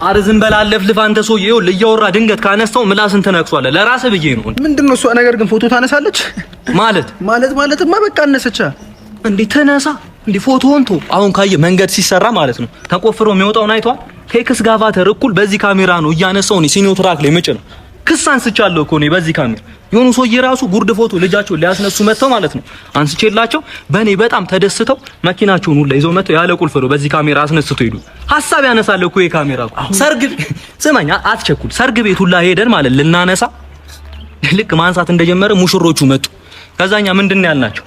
አርዝን በላለፍ ልፍ አንተ ሰውዬ ይኸውልህ እያወራ ድንገት ካነሳው ምላስን ትነክሷለህ ለራስህ ብዬ ነው ምንድነው እሷ ነገር ግን ፎቶ ታነሳለች ማለትማ በቃ አነሰቻ እንዴ ተነሳ እንዴ ፎቶውን ቶ አሁን ካየ መንገድ ሲሰራ ማለት ነው ተቆፍሮ የሚወጣውን አይቷል ከክስ ጋቫተር እኩል በዚህ ካሜራ ነው እያነሳው ነው ሲኒው ትራክ ላይ መጭ ነው ክስ አንስቻለሁ እኮ ነው በዚህ ካሜራ የሆኑ ሰውዬ ራሱ ጉርድ ፎቶ ልጃቸው ሊያስነሱ መተው ማለት ነው አንስቼላቸው በኔ በጣም ተደስተው መኪናቸውን ሁሉ ይዘው መተው ያለ ቁልፍ ነው በዚህ ካሜራ አስነስተው ሄዱ ሐሳብ ያነሳል እኮ የካሜራ ሰርግ ስማኛ አትቸኩል ሰርግ ቤት ሁላ ሄደን ማለት ልናነሳ ልክ ማንሳት እንደጀመረ ሙሽሮቹ መጡ ከዛኛ ምንድነው ያልናቸው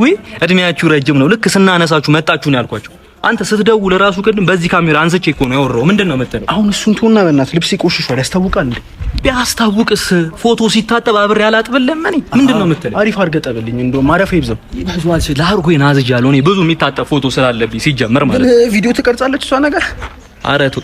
ወይ እድሜያችሁ ረጅም ነው ልክ ስናነሳችሁ መጣችሁ ነው ያልኳቸው አንተ ስትደውል ራሱ ቅድም በዚህ ካሜራ አንስቼ እኮ ነው ያወራው ምንድነው መተለው አሁን እሱን ተውና በእናትህ ልብስ ይቆሽሻል ያስታውቃል እንዴ ቢያስታውቅስ ፎቶ ሲታጠብ አብሬ ያላጥብልም እኔ ምንድነው መተለው አሪፍ አርገጠብልኝ እንደው ማረፍ ይብዘው ይባዟል ለአርጎ ይናዝጃለሁ እኔ ብዙ የሚታጠብ ፎቶ ስላለብኝ ሲጀመር ማለት ቪዲዮ ትቀርጻለች እሷ ነገር አረቱ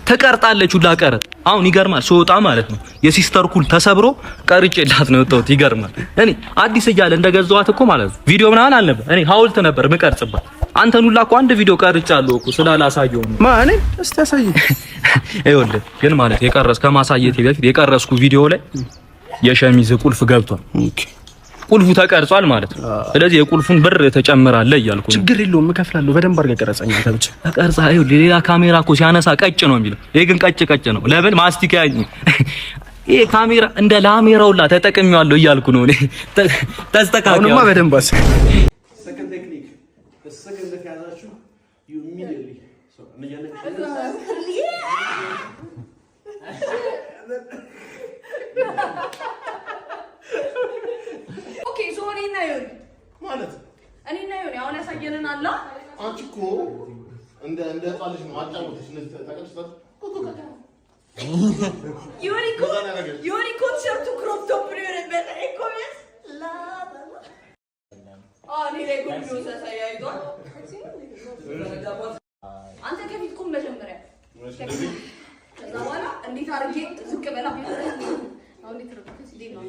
ተቀርጣለች ሁላ ቀረጥ አሁን ይገርማል ሶጣ ማለት ነው የሲስተር ኩል ተሰብሮ ቀርጬላት ነው ወጣሁት ይገርማል እኔ አዲስ እያለ እንደገዛዋት እኮ ማለት ነው ቪዲዮ ምናምን አልነበር እኔ ሐውልት ነበር ምቀርጽባት አንተን ሁላ እኮ አንድ ቪዲዮ ቀርጫለሁ እኮ ስላላሳየው ነው ማን እስቲ ያሳይ ይኸውልህ ግን ማለት የቀረስ ከማሳየቴ በፊት የቀረስኩ ቪዲዮ ላይ የሸሚዝ ቁልፍ ገብቷል ኦኬ ቁልፉ ተቀርጿል ማለት ነው ስለዚህ የቁልፉን ብር ተጨምራለህ እያልኩ ነው ችግር የለውም እከፍላለሁ በደንብ አድርገህ ቀረጸኝ ተብቻ ተቀርጻ ይኸውልህ ሌላ ካሜራ እኮ ሲያነሳ ቀጭ ነው የሚለው ይሄ ግን ቀጭ ነው ለምን ማስቲካ ያኝ ይሄ ካሜራ እንደ ላሜራው ላ ተጠቅሜዋለሁ እያልኩ ነው እኔ ተስተካክለው አሁንማ በደንብ አስ second technique the second that ያዛችሁ you immediately so okay so እኔ እና ይሁን ማለት እኔ እና ይሁን አሁን ያሳየንን አላ አንቺ እኮ እንደ ጣልሽ ነው አጫውተሽ ተቀጥታ ዩሪኮ ቲሸርቱ ክሮፕ ቶፕ ነው የነበረ ኢኮሜስ ላ እኔ ላይ ጉድ ሳሳያይቷል አንተ ከፊት ቁም መጀመሪያ ከዛ በኋላ እንዴት አድርጌ ዝቅ በላ አሁን እንዴት ተረጋግተህ ሲዴ ነው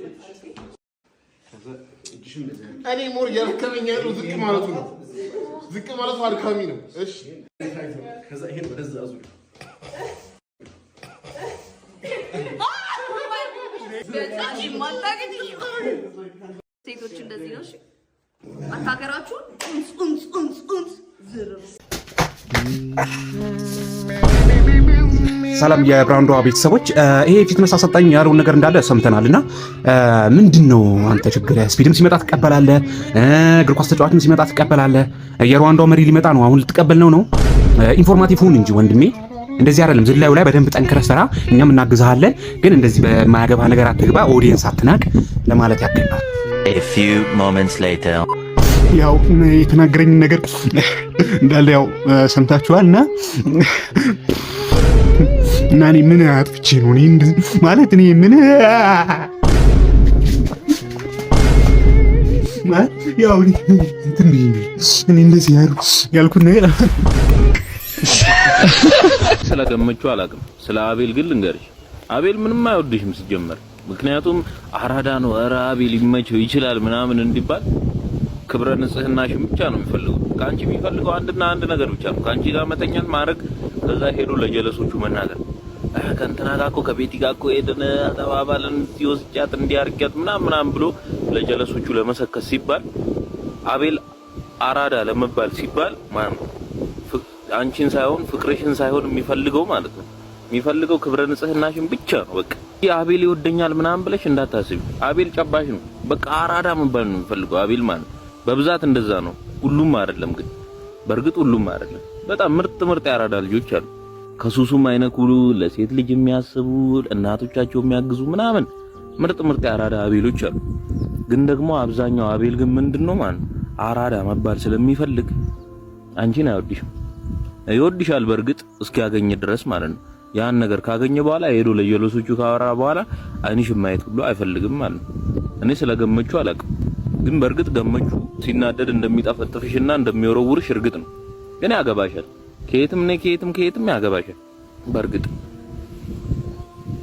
እኔ ሞር ያልከመኛ ነው ዝቅ ማለቱ ነው ዝቅ ማለቱ አድካሚ ነው እሺ ከዛ ይሄን ወደዛ አዙር በጣም ማታገኝ ሴቶች እንደዚህ ነው እሺ አታገራችሁ ኡንስ ሰላም የብራንዷ ቤተሰቦች ይሄ ፊትነስ አሰልጣኝ ያለውን ነገር እንዳለ ሰምተናልና ምንድነው አንተ ችግር ስፒድም ሲመጣ ትቀበላለህ እግር ኳስ ተጫዋችም ሲመጣ ትቀበላለህ የሩዋንዳው መሪ ሊመጣ ነው አሁን ልትቀበል ነው ኢንፎርማቲቭ ሁን እንጂ ወንድሜ እንደዚህ አይደለም ዝላዩ ላይ በደንብ ጠንክረህ ስራ እኛም እናግዛለን ግን እንደዚህ በማያገባ ነገር አትግባ ኦዲየንስ አትናቅ ለማለት ያክል ነው A few moments later ያው የተናገረኝ ነገር እንዳለ ያው ሰምታችኋልና እና እኔ ምን አጥፍቼ ነው እኔ ማለት እኔ ምን ማለት ያው እንትን እኔ እንደዚህ ያልኩት ነገር ስለገመችው አላውቅም ስለ አቤል ግን ልንገርሽ አቤል ምንም አይወድሽም ሲጀመር ምክንያቱም አራዳ ነው ኧረ አቤል ይመቸው ይችላል ምናምን እንዲባል ክብረ ንጽህናሽን ብቻ ነው የሚፈልገው ካንቺ የሚፈልገው አንድና አንድ ነገር ብቻ ነው ካንቺ ጋር መተኛት ማድረግ ከዛ ሄዶ ለጀለሶቹ መናገር ከእንትና ጋር እኮ ከቤቲ ጋር እኮ ሄደን ተባባልን ሲወስጫት እንዲያርጋት ምናምን ብሎ ለጀለሶቹ ለመሰከስ ሲባል አቤል አራዳ ለመባል ሲባል ማለት አንቺን ሳይሆን ፍቅርሽን ሳይሆን የሚፈልገው ማለት ነው የሚፈልገው ክብረ ንጽህናሽን ብቻ ነው በቃ አቤል ይወደኛል ምናምን ብለሽ እንዳታስቢ አቤል ጨባሽ ነው በቃ አራዳ መባል ነው የሚፈልገው አቤል ማለት በብዛት እንደዛ ነው ሁሉም አይደለም ግን በርግጥ ሁሉም አይደለም በጣም ምርጥ ያራዳ ልጆች አሉ ከሱሱም አይነኩሉ ለሴት ልጅ የሚያስቡ እናቶቻቸው የሚያግዙ ምናምን ምርጥ ያራዳ አቤሎች አሉ ግን ደግሞ አብዛኛው አቤል ግን ምንድነው ማለት አራዳ መባል ስለሚፈልግ አንቺን አይወድሽም ይወድሻል በርግጥ እስኪያገኝ ድረስ ማለት ነው ያን ነገር ካገኘ በኋላ ሄዶ ለየለሶቹ ካወራ በኋላ አይንሽ ማየት ሁሉ አይፈልግም ማለት ነው እኔ ስለገመቹ አላውቅም ግን በርግጥ ገመቹ ሲናደድ እንደሚጣፈጥፍሽና እንደሚወረውርሽ እርግጥ ነው ግን ያገባሻል ከየትም ያገባሻል በርግጥ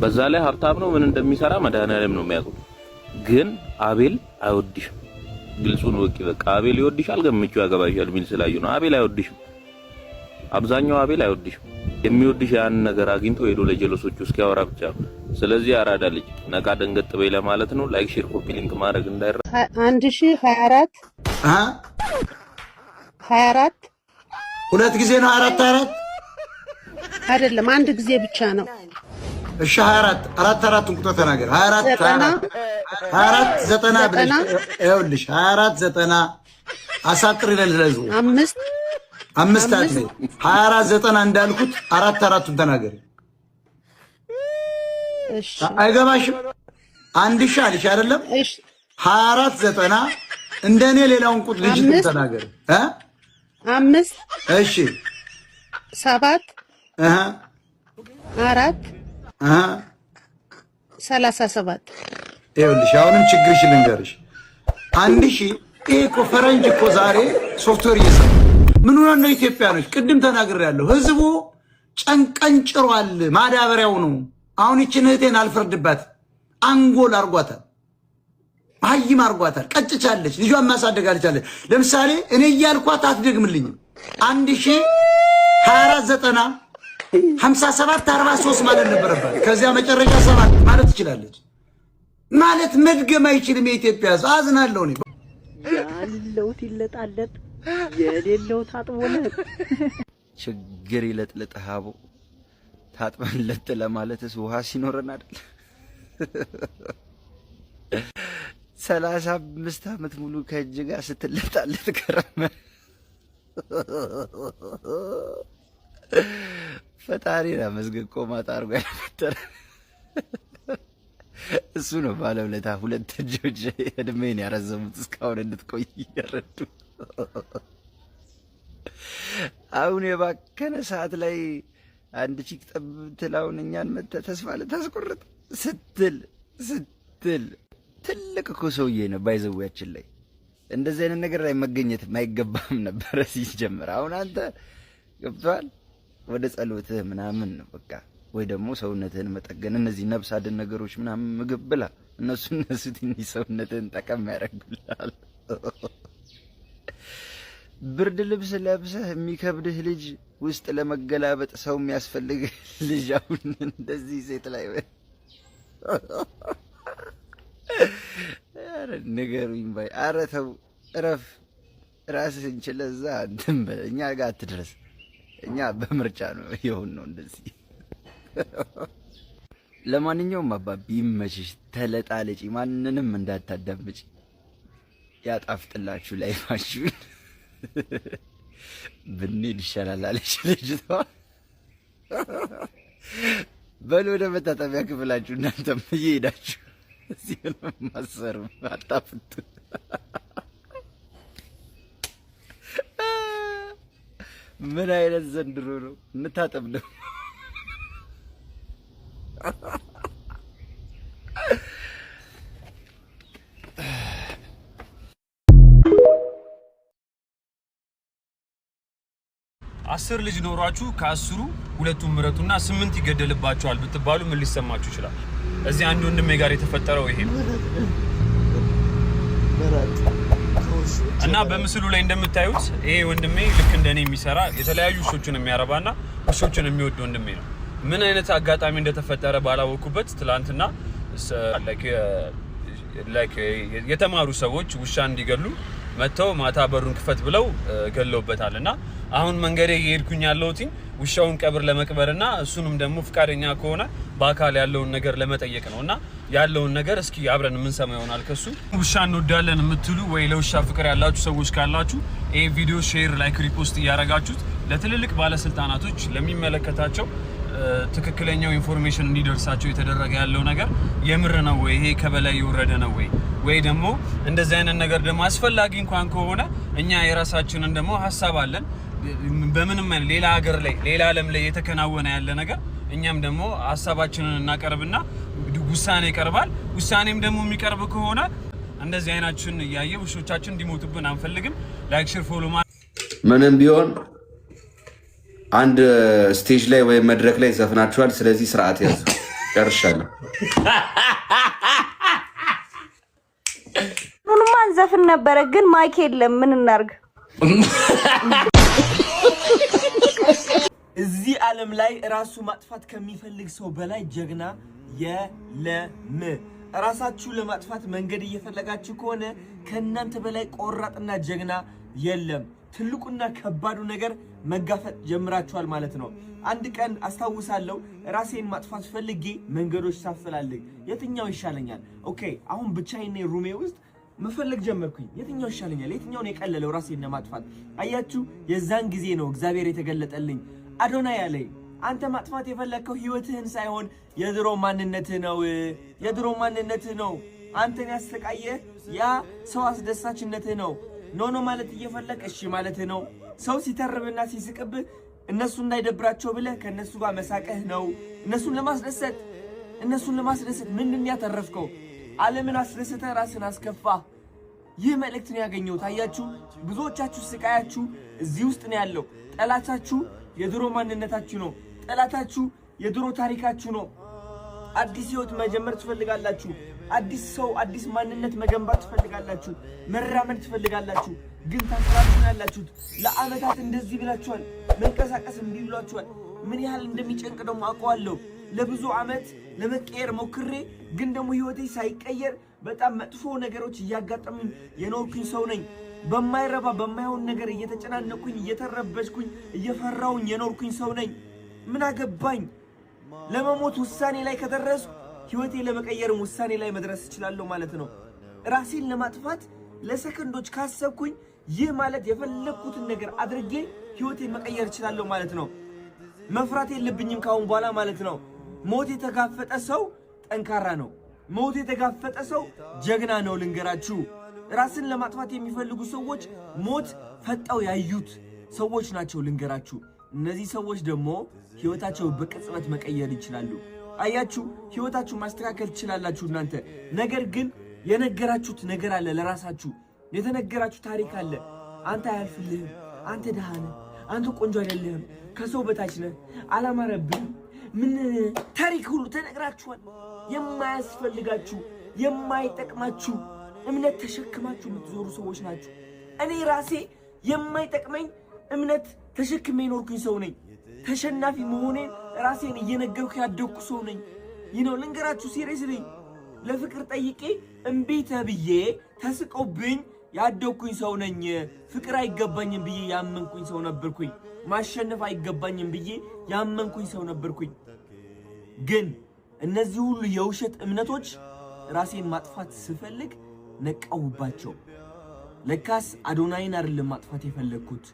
በዛ ላይ ሀብታም ነው ምን እንደሚሰራ መድኃኒዓለም ነው የሚያውቀው ግን አቤል አይወድሽም ግልጹን ወቂ በቃ አቤል ይወድሻል ገመቹ ያገባሻል ምን ስላዩ ነው አቤል አይወድሽም አብዛኛው አቤል አይወድሽም የሚወድሽ ያን ነገር አግኝቶ ሄዶ ለጀለሶቹ እስኪያወራ ብቻ ነው። ስለዚህ አራዳ ልጅ ነቃ ደንገጥ በይ ለማለት ነው። ላይክ ሼር ኮፒ ሊንክ ማድረግ እንዳይረሳ። 1024 24 ሁለት ጊዜ ነው 24 አይደለም አንድ ጊዜ ብቻ ነው። እሺ 24 አራቱን ቁጥር ተናገር። 24 90 ብለሽ ይኸውልሽ 24 90 አሳጥር ይላል ለዙ 5 አትለይ 24 90 እንዳልኩት አራቱን ተናገር። እሺ አይገባሽም? አንድ ሺህ አልሽ አይደለም? እሺ 24 90 እንደኔ ሌላውን ቁጥር ልጅ ተናገር። 5 እሺ 7 4 37 ይኸውልሽ አሁንም ችግርሽ ልንገርሽ። 1000 ይሄ እኮ ፈረንጅ እኮ ዛሬ ሶፍትዌር እየሰራ ምን ሆነ ነው? ኢትዮጵያኖች ቅድም ተናግሬያለሁ። ህዝቡ ጨንቀንጭሯል። ማዳበሪያው ነው። አሁን ይችን እህቴን አልፈርድባት። አንጎል አርጓታል፣ አይም አርጓታል፣ ቀጭቻለች። ልጇን ማሳደግ አልቻለች። ለምሳሌ እኔ እያልኳት አትደግምልኝም። 1024 90 57 43 ማለት ነበረባት። ከዚያ መጨረሻ 7 ማለት ትችላለች። ማለት መድገም አይችልም የኢትዮጵያ ህዝብ። አዝናለሁ እኔ ያለው ይለጣለጥ የሌለው ታጥቦለት ችግር ይለጥልጥህ አቦ ታጥበን ለጥ ለማለትስ ውሃ ሲኖረን አይደል? 35 ዓመት ሙሉ ከእጅ ጋር ስትለጣለጥ ከረመ። ፈጣሪና መስገን ቆማጣ አድርጎ ያፈጠረ እሱ ነው ባለውለታ። ሁለት እጆች እድሜን ያረዘሙት እስካሁን እንድትቆይ ያረዱ። አሁን የባከነ ሰዓት ላይ አንድ ቺክ ጠብ ትላውን እኛን መተህ ተስፋ ልታስቆርጥ ስትል ትልቅ እኮ ሰውዬ ነው። ባይዘውያችን ላይ እንደዚህ አይነት ነገር ላይ መገኘት ማይገባም ነበር ሲጀምር። አሁን አንተ ገብቷል ወደ ጸሎትህ ምናምን ነው በቃ፣ ወይ ደግሞ ሰውነትህን መጠገን፣ እነዚህ ነፍስ አድን ነገሮች ምናምን ምግብ ብላ፣ እነሱ ትንሽ ሰውነትህን ጠቀም ያደርጉልሃል። ብርድ ልብስ ለብሰህ የሚከብድህ ልጅ ውስጥ ለመገላበጥ ሰው የሚያስፈልግህ ልጅ አሁን እንደዚህ ሴት ላይ ኧረ ንገሩኝ ባይ። ኧረ ተው እረፍ፣ ራስህን ችለህ እዛ እንትን በል፣ እኛ ጋር አትድረስ። እኛ በምርጫ ነው ይሁን ነው እንደዚህ። ለማንኛውም አባቢ ይመችሽ፣ ተለጣለጪ፣ ማንንም እንዳታዳምጪ፣ ያጣፍጥላችሁ ላይፋችሁን። ብንሄድ ይሻላል አለች ልጅቷ። በል ወደ መታጠቢያ ክፍላችሁ እናንተም እየሄዳችሁ እዚህ ነው ማሰር አጣፍጡ። ምን አይነት ዘንድሮ ነው? እንታጠብ ነው። አስር ልጅ ኖሯችሁ ከ10ሩ ሁለቱን ምረጡና 8 ይገደልባቸዋል ብትባሉ ምን ሊሰማችሁ ይችላል? እዚህ አንድ ወንድሜ ጋር የተፈጠረው ይሄ ነው። እና በምስሉ ላይ እንደምታዩት ይሄ ወንድሜ ልክ እንደኔ የሚሰራ የተለያዩ ውሾችን የሚያረባና ውሾችን የሚወድ ወንድሜ ነው። ምን አይነት አጋጣሚ እንደተፈጠረ ባላወኩበት ትላንትና ላይክ የተማሩ ሰዎች ውሻ እንዲገሉ መተው ማታ በሩን ክፈት ብለው ገለውበታልና አሁን መንገዴ እየሄድኩኝ ያለሁት ውሻውን ቀብር ለመቅበርና እሱንም ደግሞ ፍቃደኛ ከሆነ በአካል ያለውን ነገር ለመጠየቅ ነውና ያለውን ነገር እስኪ አብረን ምን ሰማ ይሆናል ከሱ። ውሻ እንወዳለን የምትሉ ወይ ለውሻ ፍቅር ያላችሁ ሰዎች ካላችሁ ይሄ ቪዲዮ ሼር፣ ላይክ፣ ሪፖስት እያረጋችሁት ለትልልቅ ባለስልጣናቶች ለሚመለከታቸው ትክክለኛው ኢንፎርሜሽን እንዲደርሳቸው የተደረገ ያለው ነገር የምር ነው ወይ ይሄ ከበላይ የወረደ ነው ወይ ደግሞ እንደዚህ አይነት ነገር ደግሞ አስፈላጊ እንኳን ከሆነ እኛ የራሳችንን ደግሞ ሐሳብ አለን። በምንም ሌላ ሀገር ላይ ሌላ ዓለም ላይ የተከናወነ ያለ ነገር እኛም ደግሞ ሐሳባችንን እናቀርብና ውሳኔ ይቀርባል። ውሳኔም ደግሞ የሚቀርብ ከሆነ እንደዚህ አይናችን ያየ ውሾቻችን እንዲሞቱብን አንፈልግም። ላይክ ሼር ፎሎ ምንም ቢሆን አንድ ስቴጅ ላይ ወይ መድረክ ላይ ዘፍናችኋል። ስለዚህ ስርዓት ያዙ። ጨርሻለሁ። ምንም አንዘፍን ነበረ ግን ማይክ የለም። ምን እናርግ? እዚህ ዓለም ላይ ራሱ ማጥፋት ከሚፈልግ ሰው በላይ ጀግና የለም። ራሳችሁ ለማጥፋት መንገድ እየፈለጋችሁ ከሆነ ከእናንተ በላይ ቆራጥና ጀግና የለም። ትልቁና ከባዱ ነገር መጋፈጥ ጀምራችኋል ማለት ነው። አንድ ቀን አስታውሳለሁ ራሴን ማጥፋት ፈልጌ መንገዶች ሳፈላልግ የትኛው ይሻለኛል? ኦኬ አሁን ብቻዬን ሩሜ ውስጥ መፈለግ ጀመርኩኝ። የትኛው ይሻለኛል? የትኛው ነው የቀለለው ራሴን ለማጥፋት? አያችሁ፣ የዛን ጊዜ ነው እግዚአብሔር የተገለጠልኝ። አዶናይ ያለኝ አንተ ማጥፋት የፈለከው ህይወትህን ሳይሆን የድሮ ማንነትህ ነው። የድሮ ማንነትህ ነው አንተን ያሰቃየ ያ ሰው አስደሳችነትህ ነው። ኖ ማለት እየፈለክ እሺ ማለትህ ነው። ሰው ሲተርብና ሲስቅብህ እነሱ እንዳይደብራቸው ብለህ ከነሱ ጋር መሳቀህ ነው። እነሱን ለማስደሰት ምንድን ያተረፍከው? ዓለምን አስደስተህ ራስን አስከፋ። ይህ መልእክት ነው ያገኘሁት። አያችሁ፣ ብዙዎቻችሁ ስቃያችሁ እዚህ ውስጥ ነው ያለው። ጠላታችሁ የድሮ ማንነታችሁ ነው። ጠላታችሁ የድሮ ታሪካችሁ ነው። አዲስ ህይወት መጀመር ትፈልጋላችሁ። አዲስ ሰው፣ አዲስ ማንነት መገንባት ትፈልጋላችሁ። መራመድ ትፈልጋላችሁ። ግን ታስራችሁ ያላችሁት ለዓመታት እንደዚህ ብላችኋል። መንቀሳቀስ እምቢ ብላችኋል። ምን ያህል እንደሚጨንቅ ደግሞ አውቀዋለሁ። ለብዙ ዓመት ለመቀየር ሞክሬ ግን ደግሞ ህይወቴ ሳይቀየር በጣም መጥፎ ነገሮች እያጋጠሙኝ የኖርኩኝ ሰው ነኝ። በማይረባ በማይሆን ነገር እየተጨናነኩኝ እየተረበሽኩኝ እየፈራውኝ የኖርኩኝ ሰው ነኝ። ምን አገባኝ? ለመሞት ውሳኔ ላይ ከደረስኩ ህይወቴ ለመቀየርም ውሳኔ ላይ መድረስ እችላለሁ ማለት ነው። ራሴን ለማጥፋት ለሰከንዶች ካሰብኩኝ ይህ ማለት የፈለኩትን ነገር አድርጌ ህይወቴን መቀየር እችላለሁ ማለት ነው። መፍራት የለብኝም ካሁን በኋላ ማለት ነው። ሞት የተጋፈጠ ሰው ጠንካራ ነው። ሞት የተጋፈጠ ሰው ጀግና ነው። ልንገራችሁ፣ ራስን ለማጥፋት የሚፈልጉ ሰዎች ሞት ፈጣው ያዩት ሰዎች ናቸው። ልንገራችሁ፣ እነዚህ ሰዎች ደግሞ ህይወታቸው በቅጽበት መቀየር ይችላሉ። አያችሁ፣ ህይወታችሁ ማስተካከል ትችላላችሁ እናንተ። ነገር ግን የነገራችሁት ነገር አለ፣ ለራሳችሁ የተነገራችሁ ታሪክ አለ። አንተ አያልፍልህም፣ አንተ ደሃ ነህ፣ አንተ ቆንጆ አይደለህም፣ ከሰው በታች ነህ፣ አላማረብህም፣ ምን ታሪክ ሁሉ ተነግራችኋል። የማያስፈልጋችሁ የማይጠቅማችሁ እምነት ተሸክማችሁ የምትዞሩ ሰዎች ናችሁ። እኔ ራሴ የማይጠቅመኝ እምነት ተሸክሜ ኖርኩኝ ሰው ነኝ። ተሸናፊ መሆኔን ራሴን እየነገርኩ ያደግኩ ሰው ነኝ። ይነው ልንገራችሁ፣ ሲሪየስሊ ለፍቅር ጠይቄ እምቢ ተብዬ ተስቆብኝ ያደግኩኝ ሰው ነኝ። ፍቅር አይገባኝም ብዬ ያመንኩኝ ሰው ነበርኩኝ። ማሸነፍ አይገባኝም ብዬ ያመንኩኝ ሰው ነበርኩኝ። ግን እነዚህ ሁሉ የውሸት እምነቶች ራሴን ማጥፋት ስፈልግ ነቃውባቸው። ለካስ አዶናይን አይደለም ማጥፋት የፈለግኩት።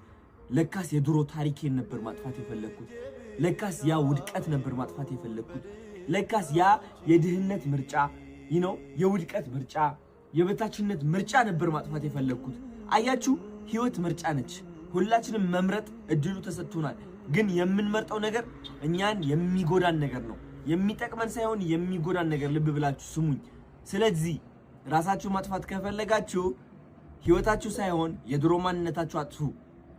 ለካስ የድሮ ታሪኬን ነበር ማጥፋት የፈለግኩት። ለካስ ያ ውድቀት ነበር ማጥፋት የፈለግኩት። ለካስ ያ የድህነት ምርጫ የውድቀት ምርጫ፣ የበታችነት ምርጫ ነበር ማጥፋት የፈለግኩት። አያችሁ፣ ህይወት ምርጫ ነች። ሁላችንም መምረጥ እድሉ ተሰጥቶናል። ግን የምንመርጠው ነገር እኛን የሚጎዳን ነገር ነው፣ የሚጠቅመን ሳይሆን የሚጎዳን ነገር። ልብ ብላችሁ ስሙኝ። ስለዚህ ራሳችሁ ማጥፋት ከፈለጋችሁ ህይወታችሁ ሳይሆን የድሮ ማንነታችሁ አጥፉ።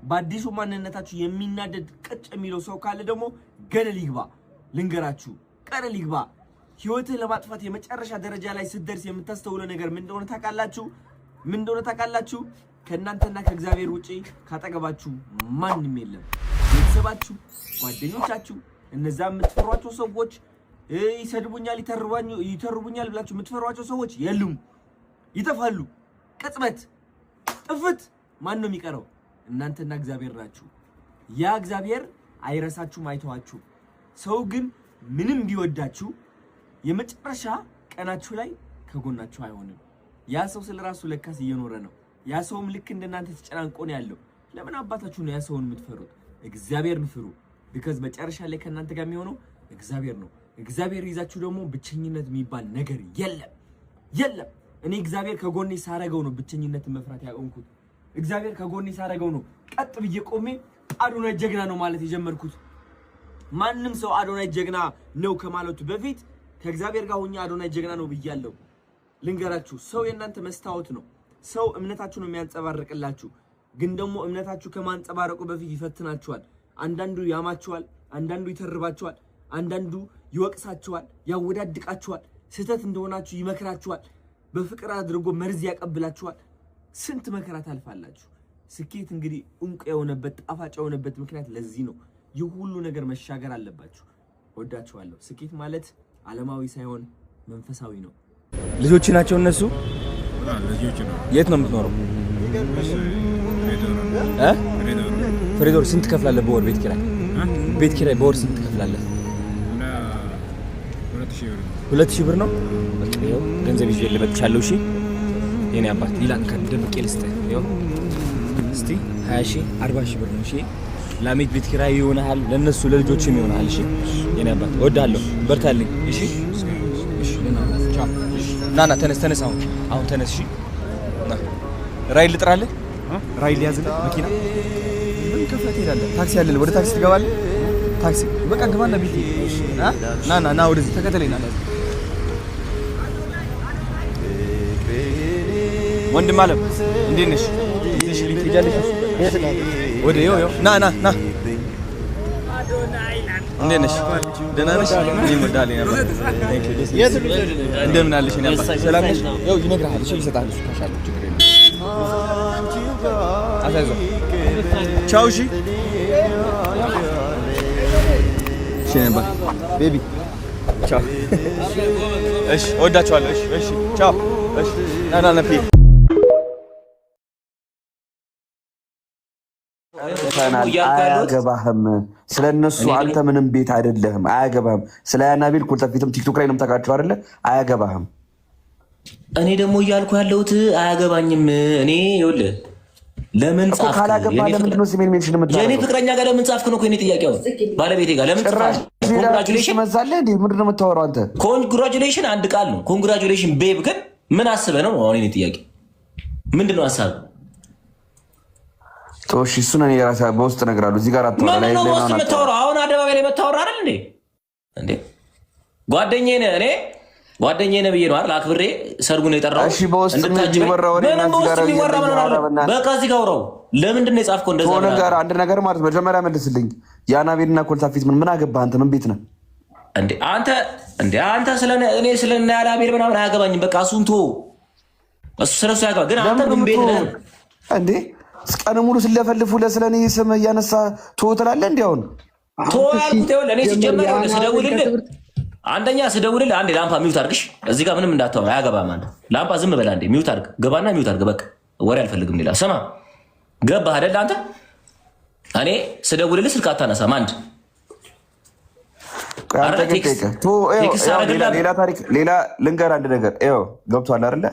በአዲሱ ማንነታችሁ የሚናደድ ቅጭ የሚለው ሰው ካለ ደግሞ ገደል ይግባ። ልንገራችሁ፣ ገደል ይግባ። ህይወትህ ለማጥፋት የመጨረሻ ደረጃ ላይ ስትደርስ የምታስተውለው ነገር ምን እንደሆነ ታውቃላችሁ? ከእናንተና ከእግዚአብሔር ውጪ ካጠገባችሁ ማንም የለም። ቤተሰባችሁ፣ ጓደኞቻችሁ፣ እነዛ የምትፈሯቸው ሰዎች፣ ይሰድቡኛል፣ ይተርቡኛል ብላችሁ የምትፈሯቸው ሰዎች የሉም፣ ይጠፋሉ። ቅጽበት ጥፍት። ማን ነው የሚቀረው? እናንተና እግዚአብሔር ናችሁ። ያ እግዚአብሔር አይረሳችሁም፣ አይተዋችሁ። ሰው ግን ምንም ቢወዳችሁ የመጨረሻ ቀናችሁ ላይ ከጎናችሁ አይሆንም። ያ ሰው ስለራሱ ለካስ እየኖረ ነው። ያ ሰውም ልክ እንደናንተ ተጨናንቆ ነው ያለው። ለምን አባታችሁ ነው ያ ሰውን የምትፈሩት? እግዚአብሔርን ፍሩ። ቢካዝ መጨረሻ ላይ ከእናንተ ጋር የሚሆነው እግዚአብሔር ነው። እግዚአብሔር ይዛችሁ ደግሞ ብቸኝነት የሚባል ነገር የለም። እኔ እግዚአብሔር ከጎኔ ሳረገው ነው ብቸኝነትን መፍራት ያቆምኩት። እግዚአብሔር ከጎኔ ሳረገው ነው ቀጥ ብዬ ቆሜ አዶናይ ጀግና ነው ማለት የጀመርኩት። ማንም ሰው አዶናይ ጀግና ነው ከማለቱ በፊት ከእግዚአብሔር ጋር ሆኜ አዶናይ ጀግና ነው ብያለሁ። ልንገራችሁ፣ ሰው የእናንተ መስታወት ነው። ሰው እምነታችሁ ነው የሚያንጸባርቅላችሁ። ግን ደግሞ እምነታችሁ ከማንጸባረቁ በፊት ይፈትናችኋል። አንዳንዱ ያማችኋል፣ አንዳንዱ ይተርባችኋል፣ አንዳንዱ ይወቅሳችኋል፣ ያወዳድቃችኋል፣ ስህተት እንደሆናችሁ ይመክራችኋል፣ በፍቅር አድርጎ መርዝ ያቀብላችኋል። ስንት መከራ ታልፋላችሁ። ስኬት እንግዲህ እንቁ የሆነበት ጣፋጭ የሆነበት ምክንያት ለዚህ ነው። ይህ ሁሉ ነገር መሻገር አለባችሁ። ወዳችኋለሁ። ስኬት ማለት ዓለማዊ ሳይሆን መንፈሳዊ ነው። ልጆች ናቸው እነሱ። የት ነው የምትኖረው? ፍሬዶር ስንት ትከፍላለህ በወር ቤት ኪራይ? ቤት ኪራይ በወር ስንት ትከፍላለህ? 2000 ብር ነው። በቃ ይኸው ገንዘብ ይዤ ልመጥቻለሁ። እሺ የኔ አባት ይላል ከደምቄ ልስጥህ። ይኸው እስቲ 20,000 40,000 ብር ነው። እሺ ለአሜት ቤት ኪራይ ይሆናል፣ ለነሱ ለልጆችም ይሆናል። እሺ የኔ አባት እወዳለሁ፣ በርታልኝ። እሺ እሺ ቻው። ና ተነስ፣ አሁን ተነስ። እሺ ና ራይል ልጥራለህ፣ ራይል ያዝልህ መኪና ምን ከፍለህ ትሄዳለህ? ታክሲ አለ፣ ወደ ታክሲ ትገባለህ። ታክሲ በቃ ግባና ቤት ና ወደዚህ ተከተለኝ። ና ወንድም አለም እንዴት ነሽ? ትሄጃለሽ ወደ ና እንዴት ነሽ? ደህና ነሽ? እኔም ወዳለኝ ነበር። እንደምን አለሽ? እኔ አባት ሰላም ነሽ? ያው ይነግርሃል። እሺ ይሰጣል። እሱ ካሻለ ችግር የለም። አሳይዞ ቻው። እሺ እሺ ነበር ቤቢ ቻው። እሺ ወዳችኋለሁ። እሺ ቻው። እሺ ና አያገባህም። ስለነሱ አንተ ምንም ቤት አይደለህም። አያገባህም። ስለ አናቤል ኮልታፊትም ቲክቶክ ላይ ነው የምታውቃቸው አይደለ? አያገባህም። እኔ ደግሞ እያልኩ ያለሁት አያገባኝም። እኔ ይኸውልህ ለምን ጻፍክ? ካላገባህ ለምንድን ነው ስሜን ሜንሽን የምታደርገው? የኔ ፍቅረኛ ጋር ለምን ጻፍክ ነው የኔ ጥያቄው። ባለቤቴ ጋር ለምን ጻፍክ? ኮንግራቹሌሽን መዛለህ እንዴ? ምንድን ነው የምታወራው አንተ? ኮንግራቹሌሽን አንድ ቃል ነው። ኮንግራቹሌሽን ቤብ ግን ምን አስበህ ነው? አሁን የኔ ጥያቄ ምንድን ነው ሀሳብ? እሺ እሱን እኔ ራሴ በውስጥ እነግራለሁ። እዚህ ጋር አትወራ ላይ ነው በውስጥ የምታወራው። አሁን አደባባይ ላይ የምታወራ አይደል እንዴ? ጓደኛዬ ነህ፣ እኔ ጓደኛዬ ነህ ብዬ ነው አይደል አክብሬ ሰርጉን የጠራው። እሺ በውስጥ የሚወራ ወሬ እና እዚህ ጋር በቃ እዚህ ጋር አውራው። ለምንድን ነው የጻፍከው እንደዛ? ነገር አንድ ነገር ማለት መጀመሪያ መልስልኝ። የአናቤልና ኮልታፊት ምን አገባህ አንተ? ምን ቤት ነህ እንዴ? አንተ እኔ ስለና አናቤል ምናምን አያገባኝም። በቃ እሱን ተወው። እሱ ስለሱ ያገባ። ግን አንተ ምን ቤት ነህ እንዴ? ቀን ሙሉ ስለፈልፉ ለስለኔ ስም እያነሳ ተወው ትላለህ እንዴ? አሁን ተወው ያልኩት ይኸውልህ፣ እኔ ሲጀመር ስደውልልህ አንደኛ ስደውልልህ አንዴ ላምፓ ሚውት አድርግሽ። እዚህ ጋር ምንም እንዳታወራ አያገባም። አንተ ላምፓ ዝም በላ እንዴ፣ ሚውት አድርግ። ገባና ሚውት አድርግ። በቃ ወሬ አልፈልግም ሌላ። ስማ ገባህ አይደል? አንተ እኔ ስደውልልህ ስልክ አታነሳም። አንድ ሌላ ታሪክ ሌላ ልንገር አንድ ነገር ይኸው ገብቶሃል አይደለ?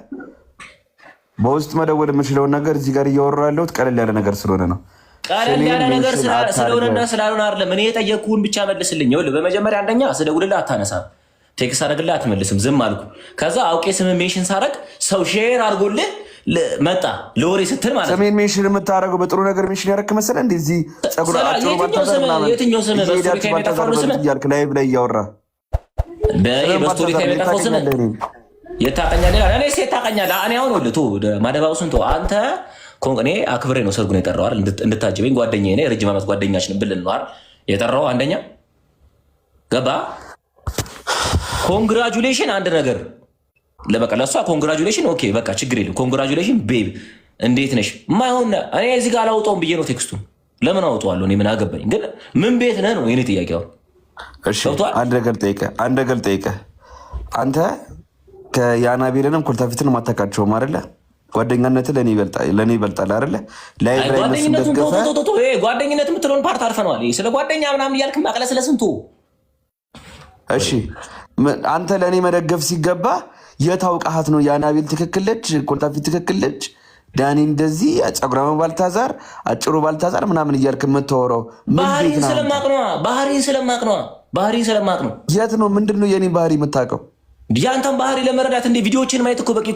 በውስጥ መደወል የምችለውን ነገር እዚህ ጋር እያወራሁ ያለሁት ቀለል ያለ ነገር ስለሆነ ነው። ቀለል ያለ ነገር ስለሆነና ስላልሆነ አይደለም። እኔ የጠየቅኩህን ብቻ መልስልኝ። ይኸውልህ በመጀመሪያ አንደኛ ስደውልልህ አታነሳም፣ ቴክስት አደረግልህ አትመልስም፣ ዝም አልኩ። ከዛ አውቄ ስም ሜንሽን ሳደርግ ሰው ሼር አድርጎልህ መጣ ለወሬ ስትል ማለት ነው። ስሜን ሜንሽን የምታደርገው በጥሩ ነገር ሜንሽን ያደረክ መሰለህ? እንደዚህ ጸጉር አጭሩ ባታዘር ምናምን የትኛው ስም በስቶሪ ታይም የጠፋው ስም እያልክ ላይቭ ላይ እያወራህ በስቶሪ ታይም የጠፋው ስም የታቀኛል ይላል። እኔ ሴት ታቀኛል። እኔ አሁን ወልቶ ማደባውስን ተው አንተ እኔ አክብሬ ነው ሰርጉን የጠራው አይደል? እንድታጅበኝ ጓደኛዬ ነኝ፣ ረጅም ዓመት ጓደኛችን ብልን ነው አይደል የጠራው። አንደኛ ገባ። ኮንግራጁሌሽን አንድ ነገር ለበቃ ለሷ ኮንግራጁሌሽን ኦኬ፣ በቃ ችግር የለም። ኮንግራጁሌሽን ቤብ እንዴት ነሽ? ማይሆን እኔ እዚህ ጋር አላውጣውም ብዬ ነው ቴክስቱን። ለምን አውጣዋለሁ? እኔ ምን አገባኝ? ግን ምን ቤት ነህ ነው የኔ ጥያቄው። እሺ አንድ ነገር ጠይቀህ አንተ ከያናቤልንም ኮልታፊትንም አታውቃቸውም አይደለ? ጓደኛነት ለኔ ይበልጣል አይደለ? ላይ ጓደኝነት የምትለውን ፓርት አርፈነዋል። ስለ ጓደኛ ምናምን እያልክ ማቅለ ስለ ስንቱ። እሺ አንተ ለእኔ መደገፍ ሲገባ የታውቃሃት ነው የአናቤል ትክክል ነች፣ ኮልታፊት ትክክል ነች፣ ዳኒ እንደዚህ ጸጉራማ ባልታዛር አጭሩ ባልታዛር ምናምን እያልክ የምታወራው ባህሪን ስለማቅ ነው። የት ነው ምንድን ነው የኔ ባህሪ የምታውቀው? ያንተን ባህሪ ለመረዳት እንደ ቪዲዮዎችን ማየት እኮ በቂ